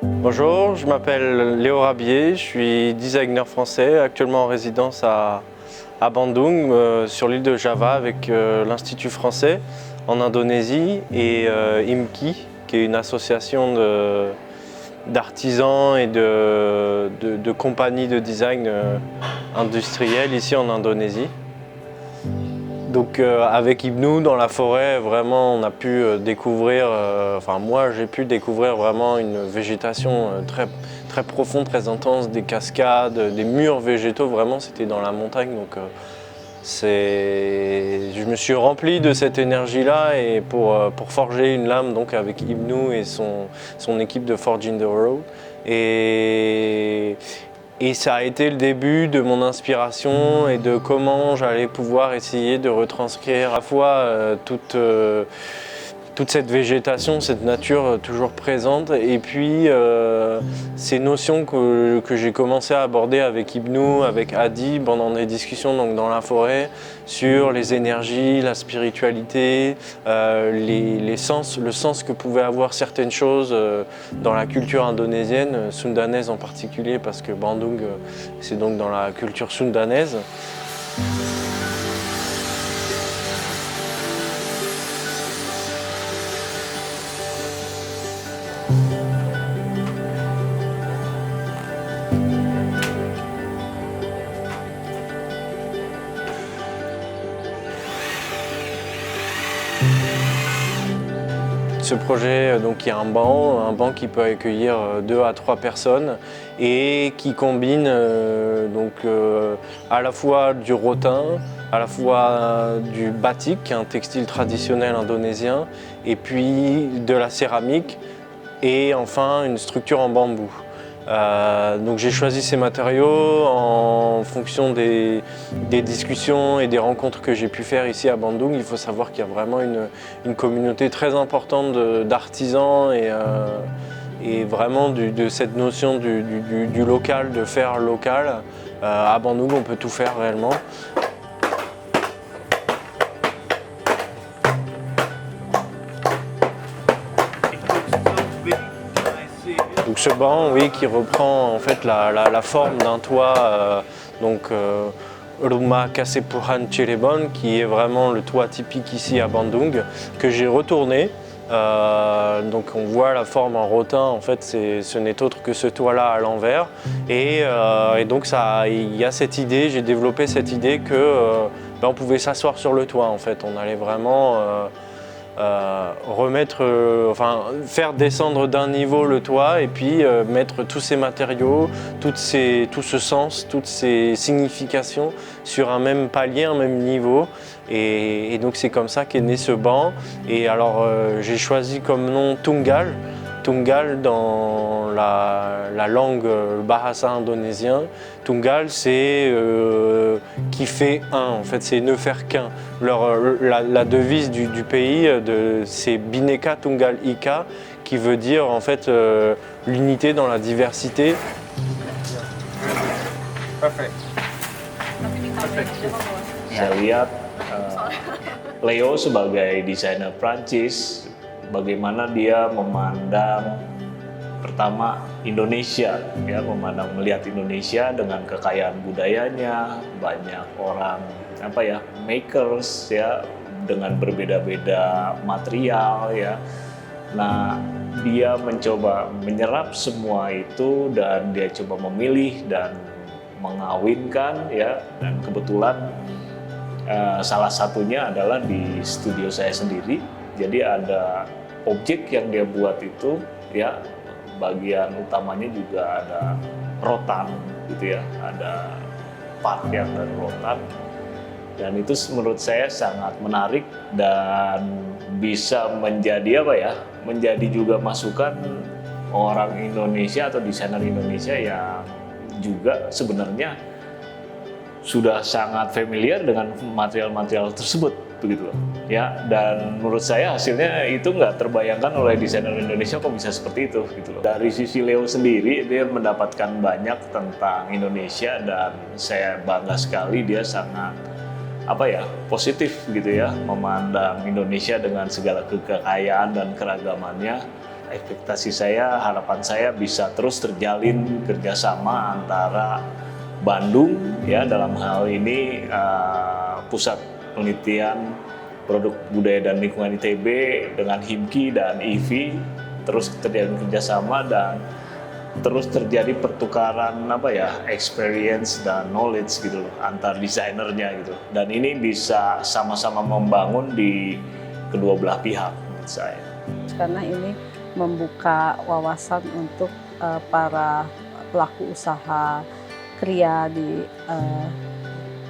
Bonjour, je m'appelle Léo Rabier, je suis designer français, actuellement en résidence à Bandung, sur l'île de Java avec l'Institut français en Indonésie et IMKI, qui est une association d'artisans et de compagnies de design industriel ici en Indonésie. Donc avec Ibnou dans la forêt, vraiment on a pu découvrir, enfin moi j'ai pu découvrir vraiment une végétation très profonde, très intense, des cascades, des murs végétaux, vraiment c'était dans la montagne. Donc je me suis rempli de cette énergie-là et pour forger une lame donc avec Ibnou et son équipe de Forge in the Road. Et ça a été le début de mon inspiration et de comment j'allais pouvoir essayer de retranscrire à la fois toute cette végétation, cette nature toujours présente, et puis ces notions que j'ai commencé à aborder avec Ibnou, avec Adi, pendant des discussions donc, dans la forêt, sur les énergies, la spiritualité, les sens, le sens que pouvaient avoir certaines choses dans la culture indonésienne, sundanaise en particulier, parce que Bandung, c'est donc dans la culture sundanaise. Ce projet, donc, il y a un banc qui peut accueillir 2 à 3 personnes et qui combine à la fois du rotin, à la fois du batik, qui est un textile traditionnel indonésien, et puis de la céramique et enfin une structure en bambou. Donc j'ai choisi ces matériaux en fonction des discussions et des rencontres que j'ai pu faire ici à Bandung. Il faut savoir qu'il y a vraiment une communauté très importante d'artisans et vraiment de cette notion du local, de faire local. À Bandung, on peut tout faire réellement. Donc ce banc, oui, qui reprend en fait la forme d'un toit, Rumah Kasepuhan Cirebon, qui est vraiment le toit typique ici à Bandung, que j'ai retourné. Donc on voit la forme en rotin, en fait ce n'est autre que ce toit-là à l'envers. Et donc il y a cette idée, j'ai développé cette idée que on pouvait s'asseoir sur le toit en fait. On allait vraiment faire descendre d'un niveau le toit et puis mettre tous ces matériaux, tout ce sens, toutes ces significations sur un même palier, un même niveau. Et donc c'est comme ça qu'est né ce banc. Et alors j'ai choisi comme nom Tunggal. Tunggal dans la langue bahasa indonésien. Tunggal c'est qui fait un, en fait c'est ne faire qu'un. La devise du pays c'est Bhinneka Tunggal Ika, qui veut dire en fait l'unité dans la diversité. Saya lihat Leo sebagai desainer Prancis, bagaimana dia memandang pertama Indonesia, ya, melihat Indonesia dengan kekayaan budayanya, banyak orang makers ya, dengan berbeda-beda material ya. Nah, dia mencoba menyerap semua itu dan dia coba memilih dan mengawinkan ya, dan kebetulan salah satunya adalah di studio saya sendiri. Jadi ada objek yang dia buat itu ya, bagian utamanya juga ada rotan gitu ya, ada part yang dari rotan, dan itu menurut saya sangat menarik dan bisa menjadi menjadi juga masukan orang Indonesia atau desainer Indonesia yang juga sebenarnya sudah sangat familiar dengan material-material tersebut, begitu loh. Ya, dan menurut saya hasilnya itu nggak terbayangkan oleh desainer Indonesia kok bisa seperti itu, gitu loh. Dari sisi Leo sendiri, dia mendapatkan banyak tentang Indonesia dan saya bangga sekali dia sangat positif gitu ya, memandang Indonesia dengan segala kekayaan dan keragamannya. ekspektasi saya, harapan saya bisa terus terjalin kerjasama antara Bandung ya dalam hal ini Pusat Penelitian Produk Budaya dan Lingkungan ITB dengan HIMKI dan IVI terus terjalin kerjasama dan terus terjadi pertukaran experience dan knowledge gitu loh antar desainernya gitu, dan ini bisa sama-sama membangun di kedua belah pihak menurut saya. Karena ini membuka wawasan untuk para pelaku usaha kria di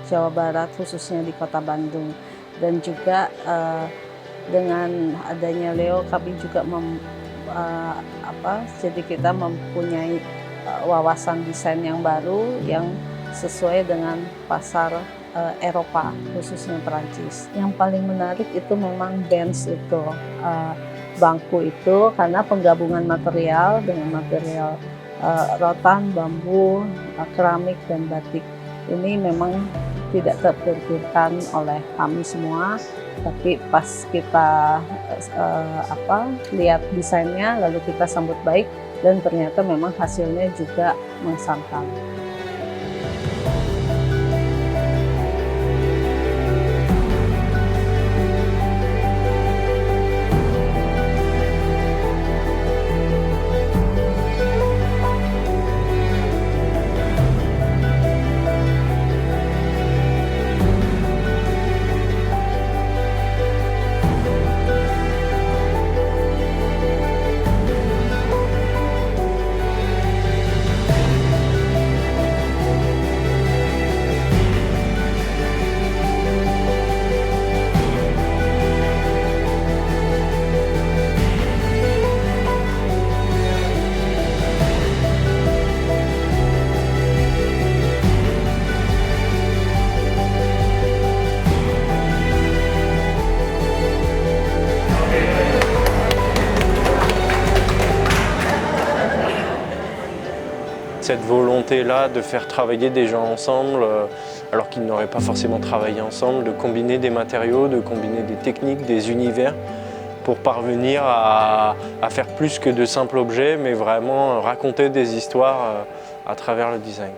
Jawa Barat, khususnya di Kota Bandung, dan juga dengan adanya Leo kami juga jadi kita mempunyai wawasan desain yang baru yang sesuai dengan pasar Eropa, khususnya Perancis. Yang paling menarik itu memang bench itu, bangku itu, karena penggabungan material dengan material rotan, bambu, keramik, dan batik. Ini memang tidak terpikirkan oleh kami semua, tapi pas kita lihat desainnya lalu kita sambut baik dan ternyata memang hasilnya juga mengesankan. Cette volonté-là de faire travailler des gens ensemble, alors qu'ils n'auraient pas forcément travaillé ensemble, de combiner des matériaux, de combiner des techniques, des univers, pour parvenir à faire plus que de simples objets, mais vraiment raconter des histoires à travers le design.